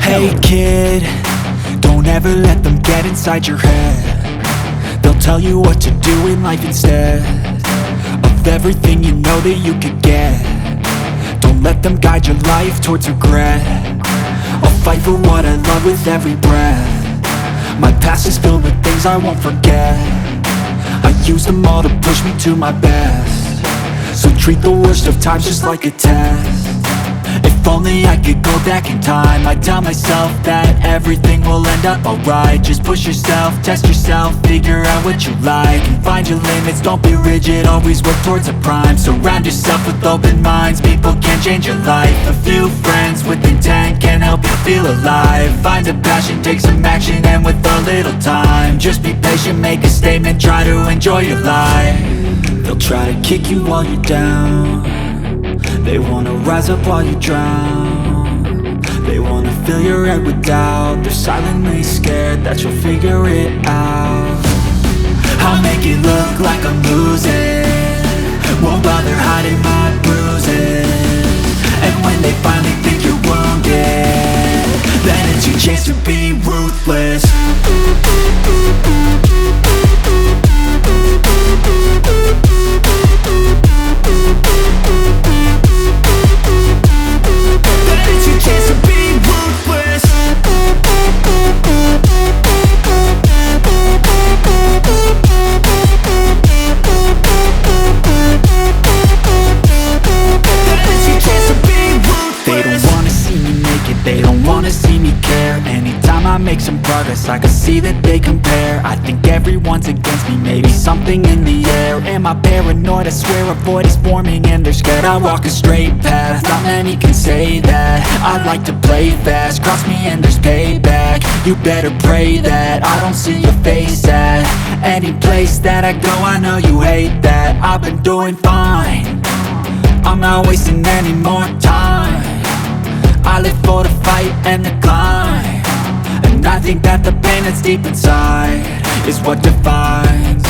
Hey kid, don't ever let them get inside your head. They'll tell you what to do in life instead of everything you know that you could get. Don't let them guide your life towards regret. I'll fight for what I love with every breath. My past is filled with things I won't forget. I use them all to push me to my best. So treat the worst of times just like a test. If only I could go back in time, I'd tell myself that everything will end up alright. Just push yourself, test yourself, figure out what you like, and find your limits, don't be rigid, always work towards a prime. Surround yourself with open minds, people can change your life. A few friends with intent can help you feel alive. Find a passion, take some action, and with a little time, just be patient, make a statement, try to enjoy your life. They'll try to kick you while you're down. They wanna rise up while you drown. They wanna fill your head with doubt. They're silently scared that you'll figure it out. I'll make it look like I'm losing, won't bother hiding my bruises. And when they finally think you're wounded, then it's your chance to be ruthless. They don't wanna see me care. Anytime I make some progress, I can see that they compare. I think everyone's against me, maybe something in the air. Am I paranoid? I swear a void is forming and they're scared I walk a straight path. Not many can say that. I like to play fast, cross me and there's payback. You better pray that I don't see your face at any place that I go. I know you hate that. I've been doing fine, I'm not wasting any more time. I live for the fight and the climb, and I think that the pain that's deep inside is what defines.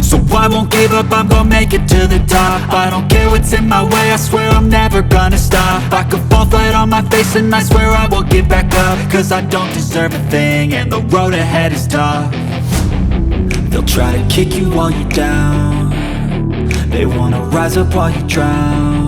So I won't give up, I'm gonna make it to the top. I don't care what's in my way, I swear I'm never gonna stop. I could fall flat on my face and I swear I will get back up, cause I don't deserve a thing and the road ahead is tough. They'll try to kick you while you're down. They wanna rise up while you drown.